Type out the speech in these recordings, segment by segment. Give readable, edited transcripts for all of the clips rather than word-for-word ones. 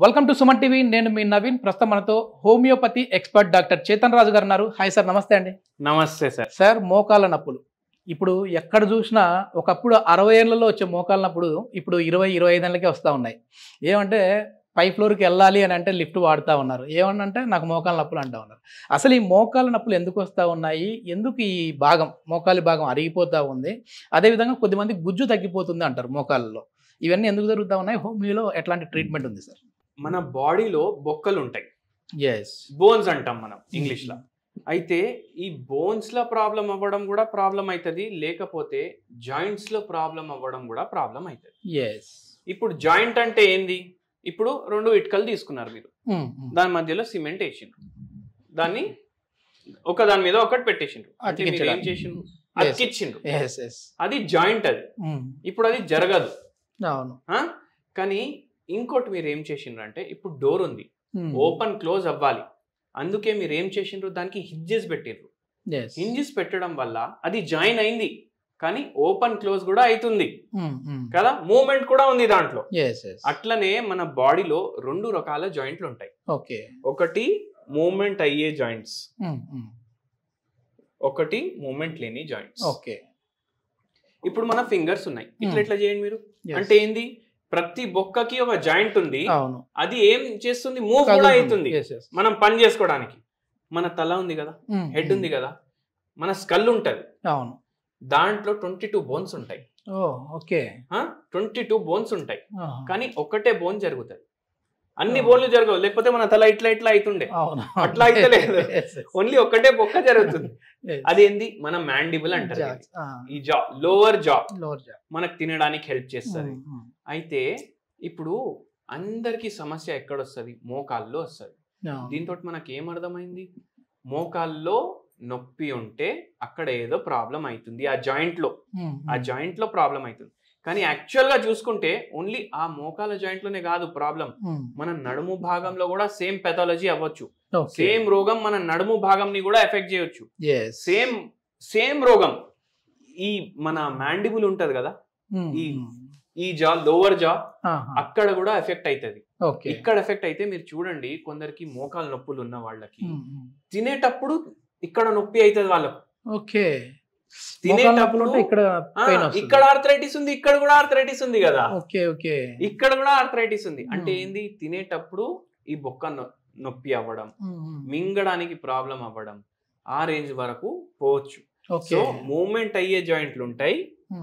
Welcome to Suman TV. నేను మీ నవీన్. ప్రస్తుతం మనతో హోమియోపతి ఎక్స్పర్ట్ డాక్టర్ చేతన్ రాజు గారు ఉన్నారు. హాయ్ సార్, నమస్తే అండి. నమస్తే సార్. సార్, మోకాళ్ళ నొప్పులు ఇప్పుడు ఎక్కడ చూసినా ఒకప్పుడు 60 ఏళ్లలో వచ్చే మోకాళ్ళ నొప్పులు ఇప్పుడు 20-25 ఏళ్ళకే వస్తూ ఉన్నాయి. ఏమంటే పై ఫ్లోర్కి వెళ్ళాలి అని అంటే లిఫ్ట్ వాడుతూ ఉన్నారు. ఏమన్నంటే నాకు మోకాళ్ళ నొప్పులు అంటూ ఉన్నారు. అసలు ఈ మోకాళ్ళ నొప్పులు ఎందుకు వస్తూ ఉన్నాయి? ఎందుకు ఈ భాగం మోకాలి భాగం అరిగిపోతూ ఉంది? అదేవిధంగా కొద్దిమంది గుజ్జు తగ్గిపోతుంది అంటారు మోకాళ్ళలో. ఇవన్నీ ఎందుకు జరుగుతూ ఉన్నాయి? హోమియోలో ఎట్లాంటి ట్రీట్మెంట్ ఉంది సార్? మన బాడీలో బొక్కలు ఉంటాయి, ఎస్, బోన్స్ అంటాం మనం ఇంగ్లీష్ లో. అయితే ఈ బోన్స్ లో ప్రాబ్లం అవ్వడం కూడా ప్రాబ్లం అవుతుంది, లేకపోతే జాయింట్స్ లో ప్రాబ్లం అవ్వడం కూడా ప్రాబ్లం అవుతుంది. ఎస్. ఇప్పుడు జాయింట్ అంటే ఏంది? ఇప్పుడు 2 ఇటుకలు తీసుకున్నారు మీరు, దాని మధ్యలో సిమెంట్ వేసిండ్రు, దాన్ని దాని మీద ఒకటి పెట్టేసిండ్రు, అంటే మీరు ఏం చేసిండ్రు? అతికిచ్చిండ్రు. అది జాయింట్. అది ఇప్పుడు అది జరగదు. అవును. కానీ ఇంకోటి మీరు ఏం చేసిండ్రు అంటే, ఇప్పుడు డోర్ ఉంది, ఓపెన్ క్లోజ్ అవ్వాలి, అందుకే మీరు ఏం చేసిండ్రు? దానికి హింజెస్ పెట్టిండ్రు. హింజెస్ పెట్టడం వల్ల అది జాయిన్ అయింది, కానీ ఓపెన్ క్లోజ్ కూడా అవుతుంది కదా, మూవ్మెంట్ కూడా ఉంది దాంట్లో. అట్లనే మన బాడీలో 2 రకాల జాయింట్లు ఉంటాయి. ఒకటి మూవ్మెంట్ అయ్యే జాయింట్స్, ఒకటి మూవ్మెంట్ లేని జాయింట్స్. ఇప్పుడు మన ఫింగర్స్ ఉన్నాయి, ఇట్లా చేయండి మీరు. అంటే ఏంది? ప్రతి బొక్కకి ఒక జాయింట్ ఉంది, అది ఏం చేస్తుంది? మూవ్ కూడా అవుతుంది మనం పని చేసుకోవడానికి. మన తల ఉంది కదా, హెడ్ ఉంది కదా, మన స్కల్ ఉంటది, దాంట్లో 22 బోన్స్ ఉంటాయి. 22 బోన్స్ ఉంటాయి, కానీ ఒకటే బోన్ జరుగుతుంది. అన్ని బోన్లు జరగవు, లేకపోతే మన తల ఇట్లా అవుతుండే, అట్లా అయితే లేదు. ఓన్లీ ఒకటే బొక్క జరుగుతుంది. అదేంది? మన మ్యాండిబుల్ అంటారు. ఈ జా, లోవర్ జా, మనకు తినడానికి హెల్ప్ చేస్తుంది. అయితే ఇప్పుడు అందరికి సమస్య ఎక్కడొస్తుంది? మోకాల్లో వస్తుంది. దీంతో మనకి ఏమర్థమైంది? మోకాల్లో నొప్పి ఉంటే అక్కడ ఏదో ప్రాబ్లం అవుతుంది, ఆ జాయింట్ లో ప్రాబ్లం అవుతుంది. కానీ యాక్చువల్ గా చూసుకుంటే ఓన్లీ ఆ మోకాల జాయింట్ లోనే కాదు ప్రాబ్లం, మన నడుము భాగంలో కూడా సేమ్ పెథాలజీ అవ్వచ్చు. సేమ్ రోగం మన నడుము భాగంని కూడా ఎఫెక్ట్ చేయొచ్చు. సేమ్ రోగం ఈ మన మ్యాండిబుల్ ఉంటది కదా, ఈ జా, లోవర్ జా, అక్కడ కూడా ఎఫెక్ట్ అవుతుంది. ఇక్కడ ఎఫెక్ట్ అయితే మీరు చూడండి, కొందరికి మోకాలు నొప్పులు ఉన్న వాళ్ళకి తినేటప్పుడు ఇక్కడ నొప్పి అవుతుంది వాళ్ళకు. తినేటప్పుడు ఇక్కడ ఆర్థరైటిస్ ఉంది, ఇక్కడ కూడా ఆర్థరైటిస్ ఉంది కదా, ఇక్కడ కూడా ఆర్థరైటిస్ ఉంది. అంటే ఏంది? తినేటప్పుడు ఈ బొక్క నొప్పి అవ్వడం, మింగడానికి ప్రాబ్లం అవ్వడం, ఆ రేంజ్ వరకు పోవచ్చు. సో మూవ్మెంట్ అయ్యే జాయింట్లు ఉంటాయి,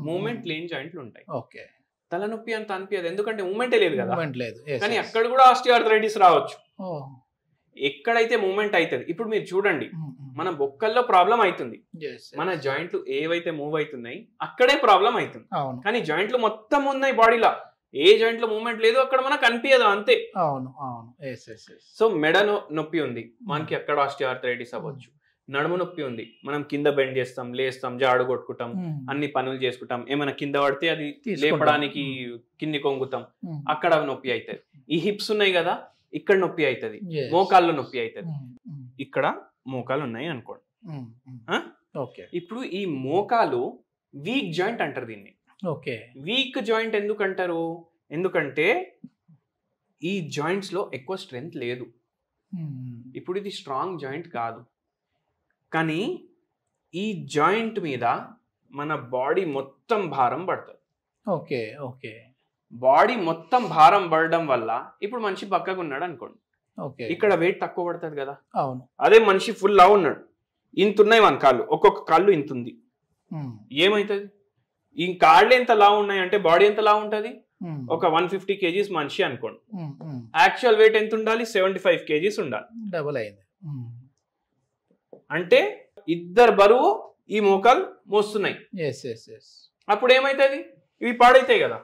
మూవ్మెంట్ లేని జాయింట్లు ఉంటాయి. తలనొప్పి అంత అనిపించదు, ఎందుకంటే మూవ్మెంటే లేదు కదా. కానీ అక్కడ కూడా ఆస్టియోఆర్థరైటిస్ రావచ్చు, ఎక్కడైతే మూవ్మెంట్ అవుతుంది. ఇప్పుడు మీరు చూడండి, మన బొక్కల్లో ప్రాబ్లం అవుతుంది, మన జాయింట్లు ఏవైతే మూవ్ అవుతున్నాయి అక్కడే ప్రాబ్లం అవుతుంది. కానీ జాయింట్లు మొత్తం ఉన్నాయి బాడీలో, ఏ జాయింట్ లో మూవ్మెంట్ లేదు, అక్కడ మనకు అనిపించదు అంతే. సో మెడ నొప్పి ఉంది, మనకి అక్కడ ఆస్టియోఆర్థరైటిస్ అవ్వచ్చు. నడుము నొప్పి ఉంది, మనం కింద బెండ్ చేస్తాం, లేస్తాం, జాడు కొట్టుకుంటాం, అన్ని పనులు చేసుకుంటాం, ఏమైనా కింద పడితే అది లేపడానికి కింది కొంగుతాం, అక్కడ నొప్పి అవుతుంది. ఈ హిప్స్ ఉన్నాయి కదా, ఇక్కడ నొప్పి అవుతుంది, మోకాల్లో నొప్పి అవుతుంది. ఇక్కడ మోకాలు ఉన్నాయి అనుకోండి. ఇప్పుడు ఈ మోకాలు వీక్ జాయింట్ అంటారు దీన్ని. వీక్ జాయింట్ ఎందుకు అంటారు? ఎందుకంటే ఈ జాయింట్స్ లో ఎక్కువ స్ట్రెంగ్త్ లేదు. ఇప్పుడు ఇది స్ట్రాంగ్ జాయింట్ కాదు, కానీ ఈ జాయింట్ మీద మన బాడీ మొత్తం భారం పడుతుంది. బాడీ మొత్తం భారం పడడం వల్ల ఇప్పుడు మనిషి బక్కగా ఉన్నాడు అనుకోండి, ఇక్కడ వెయిట్ తక్కువ పడుతుంది కదా. అదే మనిషి ఫుల్ లా ఉన్నాడు, ఇంత ఉన్నాయి మన కాళ్ళు, ఒక్కొక్క కాళ్ళు ఇంత ఉంది, ఏమైతుంది? ఈ కాళ్ళు ఎంత లా ఉన్నాయి అంటే బాడీ ఎంత లా ఉంటది? ఒక 150 kgs మనిషి అనుకోండి, యాక్చువల్ వెయిట్ ఎంత ఉండాలి? 75 kgs ఉండాలి. డబుల్ అయింది అంటే ఇద్దరు బరువు ఈ మోకాలు మోస్తున్నాయి. అప్పుడు ఏమైతుంది? ఇవి పాడైతాయి కదా.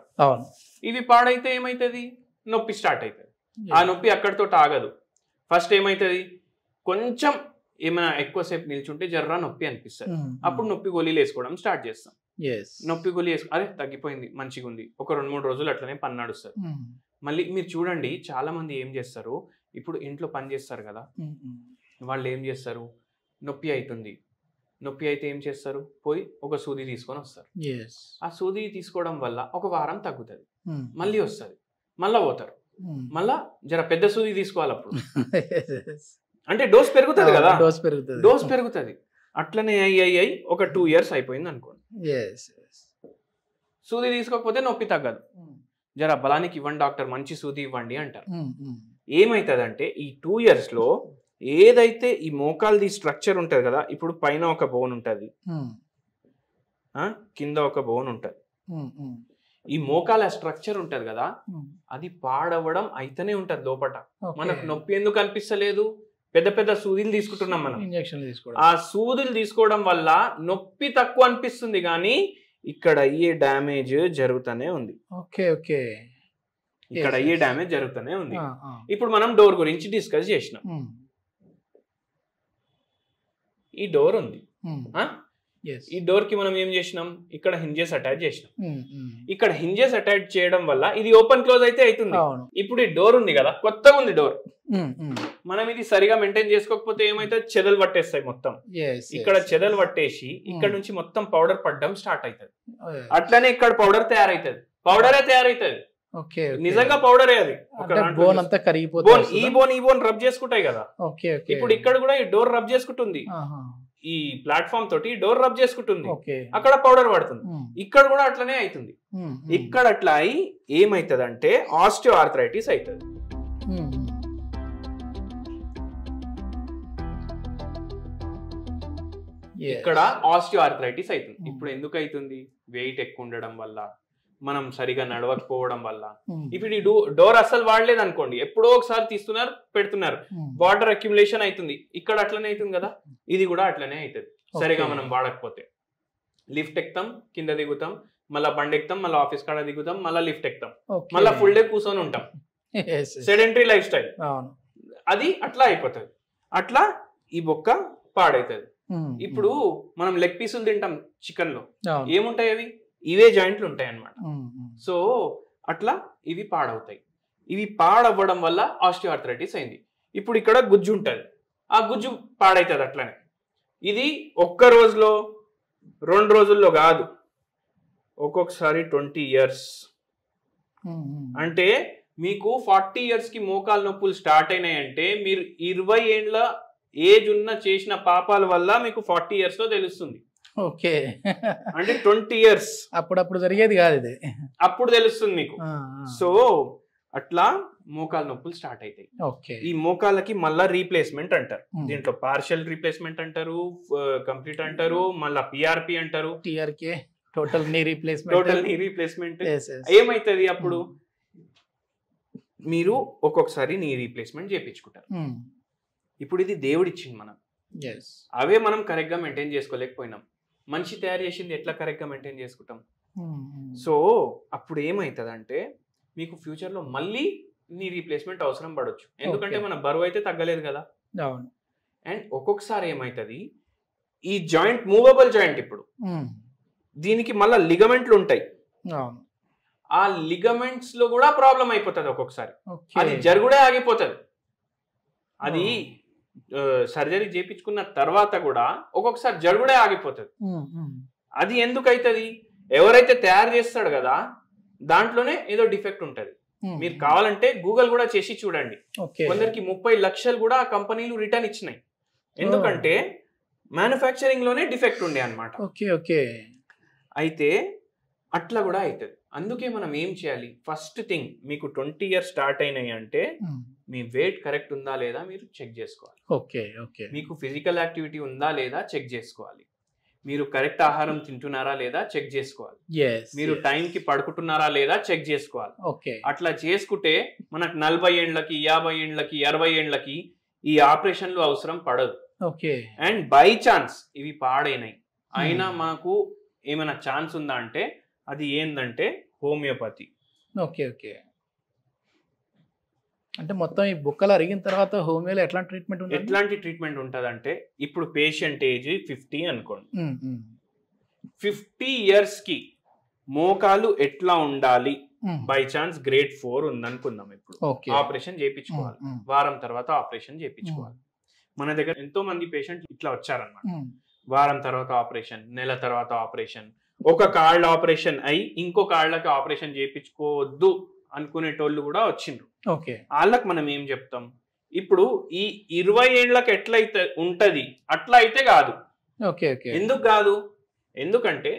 ఇవి పాడైతే ఏమైతుంది? నొప్పి స్టార్ట్ అవుతుంది. ఆ నొప్పి అక్కడితో ఆగదు. ఫస్ట్ ఏమైతుంది? కొంచెం ఏమైనా ఎక్కువసేపు నిల్చుంటే జర్రా నొప్పి అనిపిస్తుంది, అప్పుడు నొప్పి గోళీలు వేసుకోవడం స్టార్ట్ చేస్తాం. నొప్పి గోళీ అరే తగ్గిపోయింది, మంచిగా ఉంది, ఒక 2-3 రోజులు అట్లనే పని నడుస్తుంది. మళ్ళీ మీరు చూడండి, చాలా మంది ఏం చేస్తారు, ఇప్పుడు ఇంట్లో పని చేస్తారు కదా, వాళ్ళు ఏం చేస్తారు? నొప్పి అవుతుంది, నొప్పి అయితే ఏం చేస్తారు? పోయి ఒక సూది తీసుకొని వస్తారు. ఆ సూది తీసుకోవడం వల్ల ఒక వారం తగ్గుతుంది, మళ్ళీ వస్తుంది, మళ్ళీ పోతారు, మళ్ళా జర పెద్ద సూది తీసుకోవాలి అప్పుడు. అంటే డోస్ పెరుగుతుంది కదా, డోస్ పెరుగుతుంది. అట్లనే అయ్యి ఒక 2 years అయిపోయింది అనుకోండి. సూది తీసుకోకపోతే నొప్పి తగ్గదు. జర బలానికి ఇవ్వండి డాక్టర్, మంచి సూది ఇవ్వండి అంటారు. ఏమైతుందంటే ఈ 2 years లో ఏదైతే ఈ మోకాల్ది స్ట్రక్చర్ ఉంటది కదా, ఇప్పుడు పైన ఒక బోన్ ఉంటది, కింద ఒక బోన్ ఉంటది, ఈ మోకాల స్ట్రక్చర్ ఉంటది కదా, అది పాడవడం అయితేనే ఉంటది లోపట. మనకు నొప్పి ఎందుకు అనిపిస్తలేదు? పెద్ద పెద్ద సూదులు తీసుకుంటున్నాం మనం, ఆ సూదులు తీసుకోవడం వల్ల నొప్పి తక్కువ అనిపిస్తుంది, కానీ ఇక్కడ అయ్యే డ్యామేజ్ జరుగుతూనే ఉంది. ఇక్కడ అయ్యే డ్యామేజ్ జరుగుతూనే ఉంది. ఇప్పుడు మనం డోర్ గురించి డిస్కస్ చేసినాం. ఈ డోర్ ఉంది, ఈ డోర్ కి మనం ఏం చేసినాం? ఇక్కడ హింజెస్ అటాచ్ చేసినాం. ఇక్కడ హింజెస్ అటాచ్ చేయడం వల్ల ఇది ఓపెన్ క్లోజ్ అయితే అవుతుంది. ఇప్పుడు ఈ డోర్ ఉంది కదా, కొత్తగా ఉంది డోర్, మనం ఇది సరిగా మెయింటైన్ చేసుకోకపోతే ఏమైతే చెదలు పట్టేస్తాయి మొత్తం. ఇక్కడ చెదలు పట్టేసి ఇక్కడ నుంచి మొత్తం పౌడర్ పడడం స్టార్ట్ అవుతుంది. అట్లనే ఇక్కడ పౌడర్ తయారైతుంది, పౌడరే తయారైతుంది, నిజంగా పౌడరే. అది ఈ బోన్ రబ్ చేసుకుంటాయి కదా, ఇప్పుడు ఇక్కడ కూడా ఈ డోర్ రబ్ చేసుకుంటుంది, ఈ ప్లాట్ఫామ్ తోటి డోర్ రబ్ చేసుకుంటుంది, అక్కడ పౌడర్ పడుతుంది. ఇక్కడ కూడా అట్లనే అవుతుంది. ఇక్కడ అట్లా అయి ఏమైతుంది అంటే ఆస్టియో ఆర్థరైటిస్ అవుతుంది. ఇక్కడ ఆస్టియో ఆర్థరైటిస్ అవుతుంది. ఇప్పుడు ఎందుకు అవుతుంది? వెయిట్ ఎక్కువ ఉండడం వల్ల, మనం సరిగా నడవకపోవడం వల్ల. ఇప్పుడు ఈ డోర్ అసలు వాడలేదు అనుకోండి, ఎప్పుడో ఒకసారి తీస్తున్నారు పెడుతున్నారు, వాటర్ అక్యుములేషన్ అవుతుంది. ఇక్కడ అట్లనే అవుతుంది కదా, ఇది కూడా అట్లనే అవుతుంది సరిగా మనం వాడకపోతే. లిఫ్ట్ ఎక్కుతాం, కింద దిగుతాం, మళ్ళీ బండి ఎక్కుతాం, మళ్ళీ ఆఫీస్ కాడ దిగుతాం, మళ్ళీ లిఫ్ట్ ఎక్కుతాం, మళ్ళీ ఫుల్ డే కూర్చొని ఉంటాం. సెడెంటరీ లైఫ్ స్టైల్, అది అట్లా అయిపోతుంది. అట్లా ఈ బొక్క పాడైతుంది. ఇప్పుడు మనం లెగ్ పీసులు తింటాం చికెన్ లో, ఏముంటాయి? అవి ఇవే జాయింట్లు ఉంటాయి అన్నమాట. సో అట్లా ఇవి పాడవుతాయి. ఇవి పాడవ్వడం వల్ల ఆస్టియో ఆర్థరైటిస్ అయింది. ఇప్పుడు ఇక్కడ గుజ్జు ఉంటుంది, ఆ గుజ్జు పాడవుతుంది. అట్లనే ఇది ఒక్క రోజులో 2 రోజుల్లో కాదు, ఒక్కొక్కసారి 20 years. అంటే మీకు 40 years కి మోకాలు నొప్పులు స్టార్ట్ అయినాయంటే మీరు 20 ఏళ్ళ ఏజ్ ఉన్న చేసిన పాపాల వల్ల మీకు 40 years లో తెలుస్తుంది. అంటే 20 years అప్పుడప్పుడు జరిగేది కాదు, ఇది అప్పుడు తెలుస్తుంది మీకు. సో అట్లా మోకాలు నొప్పులు స్టార్ట్ అవుతాయి. ఈ మోకాళ్ళకి మళ్ళా రీప్లేస్మెంట్ అంటారు. దీంట్లో పార్షియల్ రీప్లేస్మెంట్ అంటారు, కంప్లీట్ అంటారు, మళ్ళా పిఆర్పి అంటారు, టోటల్ నీ రీప్లేస్మెంట్. ఏమైతుంది అప్పుడు? మీరు ఒక్కొక్కసారి నీ రీప్లేస్మెంట్ చేయించుకుంటారు. ఇప్పుడు ఇది దేవుడిచ్చింది మనం, అవే మనం కరెక్ట్ గా మెయింటైన్ చేసుకోలేకపోయినాం. మనిషి తయారు చేసింది ఎట్లా కరెక్ట్ గా మెయింటైన్ చేసుకుంటాం? సో అప్పుడు ఏమైతుంది అంటే మీకు ఫ్యూచర్ లో మళ్ళీ నీ రీప్లేస్మెంట్ అవసరం పడవచ్చు, ఎందుకంటే మన బరువు అయితే తగ్గలేదు కదా. అండ్ ఒక్కొక్కసారి ఏమైతుంది, ఈ జాయింట్ మూవబుల్ జాయింట్, ఇప్పుడు దీనికి మళ్ళీ లిగమెంట్లు ఉంటాయి, ఆ లిగమెంట్స్ లో కూడా ప్రాబ్లం అయిపోతుంది ఒక్కొక్కసారి. అది జరుగుడే ఆగిపోతుంది. అది సర్జరీ చేయించుకున్న తర్వాత కూడా ఒక్కొక్కసారి జరుగుడే ఆగిపోతుంది. అది ఎందుకు అవుతుంది? ఎవరైతే తయారు చేస్తాడు కదా దాంట్లోనే ఏదో డిఫెక్ట్ ఉంటది. మీరు కావాలంటే గూగుల్ కూడా చేసి చూడండి. కొందరికి 30 లక్షలు కూడా ఆ కంపెనీలు రిటర్న్ ఇచ్చినాయి, ఎందుకంటే మ్యానుఫ్యాక్చరింగ్ లోనే డిఫెక్ట్ ఉండే అన్నమాట. అయితే అట్లా కూడా అవుతుంది. అందుకే మనం ఏం చేయాలి? ఫస్ట్ థింగ్, మీకు 20 years స్టార్ట్ అయినాయి అంటే మీ వెయిట్ కరెక్ట్ ఉందా లేదా మీరు చెక్ చేసుకోవాలి. మీకు ఫిజికల్ యాక్టివిటీ ఉందా లేదా చెక్ చేసుకోవాలి. మీరు కరెక్ట్ ఆహారం తింటున్నారా లేదా చెక్ చేసుకోవాలి. మీరు టైంకి పడుకుంటున్నారా లేదా చెక్ చేసుకోవాలి. అట్లా చేసుకుంటే మనకు 40 ఏళ్ళకి 50 ఏళ్ళకి 60 ఏళ్ళకి ఈ ఆపరేషన్లు అవసరం పడదు. అండ్ బై ఛాన్స్ ఇవి పాడైనాయి అయినా మాకు ఏమైనా ఛాన్స్ ఉందా అంటే అది ఏంటంటే హోమియోపతి. అంటే మొత్తం ఈ బుక్కలు అరిగిన తర్వాత హోమియోలో ఎట్లాంటి ట్రీట్మెంట్ ఉంటుంది అంటే, ఇప్పుడు పేషెంట్ ఏజ్ 50 అనుకోండి, 50 years కి మోకాలు ఎట్లా ఉండాలి? బై ఛాన్స్ గ్రేడ్ 4 ఉందనుకుందాం, ఇప్పుడు ఆపరేషన్ చేయించుకోవాలి, వారం తర్వాత ఆపరేషన్ చేయించుకోవాలి. మన దగ్గర ఎంతో మంది పేషెంట్లు ఇట్లా వచ్చారన్నమాట. వారం తర్వాత ఆపరేషన్, నెల తర్వాత ఆపరేషన్, ఒక కాళ్ళ ఆపరేషన్ అయి ఇంకో కాళ్ళకి ఆపరేషన్ చేయించుకోవద్దు అనుకునేటోళ్ళు కూడా వచ్చిండ్రు. ఓకే, వాళ్ళకి మనం ఏం చెప్తాం, ఇప్పుడు ఈ 20 ఏళ్ళకి ఎట్లయితే ఉంటది అట్లా అయితే కాదు. Okay, okay. ఎందుకు కాదు? ఎందుకంటే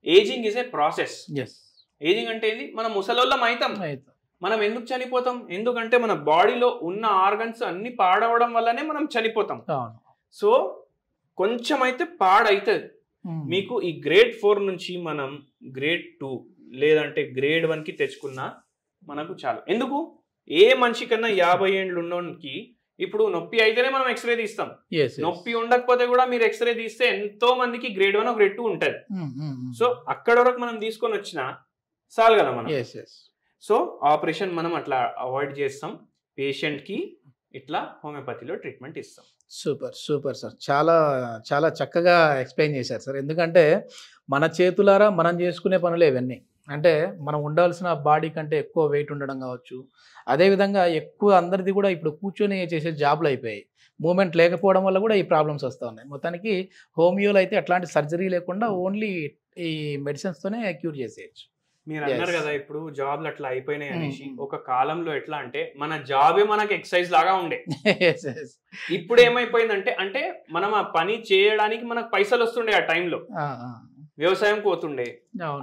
ageing is a process. Yes. Ageing అంటే ఏంది, మనం ముసలోళ్ళం అవుతాం. మనం ఎందుకు చనిపోతాం? ఎందుకంటే మన బాడీలో ఉన్న ఆర్గన్స్ అన్ని పాడవడం వల్లనే మనం చనిపోతాం. సో కొంచెం అయితే పాడవుతుంది. మీకు ఈ గ్రేడ్ 4 నుంచి మనం గ్రేడ్ 2 లేదంటే గ్రేడ్ 1కి తెచ్చుకున్నా మనకు చాలు. ఎందుకు? ఏ మనిషి కన్నా 50 ఏళ్ళు ఉన్నోనికి ఇప్పుడు నొప్పి అయితేనే మనం ఎక్స్రే తీస్తాం. నొప్పి ఉండకపోతే కూడా మీరు ఎక్స్రే తీస్తే ఎంతో మందికి గ్రేడ్ 1 గ్రేడ్ 2 ఉంటది. సో అక్కడ వరకు మనం తీసుకొని వచ్చినా చాలు కదా మనం. సో ఆపరేషన్ మనం అట్లా అవాయిడ్ చేస్తాం, పేషెంట్ కి ఇట్లా హోమియోపతిలో ట్రీట్మెంట్ ఇస్తాం. సూపర్ సూపర్ సార్, చాలా చాలా చక్కగా ఎక్స్ప్లెయిన్ చేశారు సార్. ఎందుకంటే మన చేతులారా మనం చేసుకునే పనులే ఇవన్నీ. అంటే మనం ఉండాల్సిన బాడీ కంటే ఎక్కువ వెయిట్ ఉండడం కావచ్చు, అదేవిధంగా ఎక్కువ అందరిది కూడా ఇప్పుడు కూర్చొని చేసే జాబ్లు అయిపోయాయి. మూమెంట్ లేకపోవడం వల్ల కూడా ఈ ప్రాబ్లమ్స్ వస్తూ ఉన్నాయి. మొత్తానికి హోమియోలో అయితే అట్లాంటి సర్జరీ లేకుండా ఓన్లీ ఈ మెడిసిన్స్తోనే క్యూర్ చేసేయచ్చు. మీరు అన్నారు కదా ఇప్పుడు జాబ్లు అట్లా అయిపోయినాయి అనేసి. ఒక కాలంలో ఎట్లా అంటే మన జాబే మనకి ఎక్సర్సైజ్ లాగా ఉండే. ఇప్పుడు ఏమైపోయిందంటే అంటే మనం ఆ పని చేయడానికి మనకు పైసలు వస్తుండే. ఆ టైంలో వ్యవసాయం పోతుండే,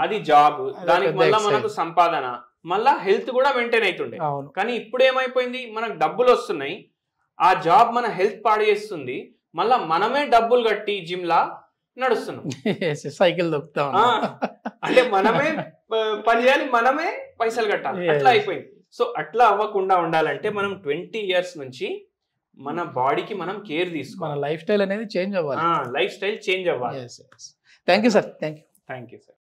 అది జాబ్, దానికి మళ్ళా మనకు సంపాదన, మళ్ళా హెల్త్ కూడా మెయింటైన్ అవుతుండే. కానీ ఇప్పుడు ఏమైపోయింది, మనకు డబ్బులు వస్తున్నాయి, ఆ జాబ్ మన హెల్త్ పాడు చేస్తుంది, మళ్ళా మనమే డబ్బులు కట్టి జిమ్ లా నడుస్తున్నాం, సైకిల్ దొక్కుతాం. అంటే మనమే పని చేయాలి, మనమే పైసలు కట్టాలి, అట్లా అయిపోయింది. సో అట్లా అవ్వకుండా ఉండాలంటే మనం 20 years నుంచి మన బాడీకి మనం కేర్ తీసుకోవాలి. మన లైఫ్ స్టైల్ అనేది చేంజ్ అవ్వాలి. లైఫ్ స్టైల్ చేంజ్ అవ్వాలి. Thank you sir. Thank you sir.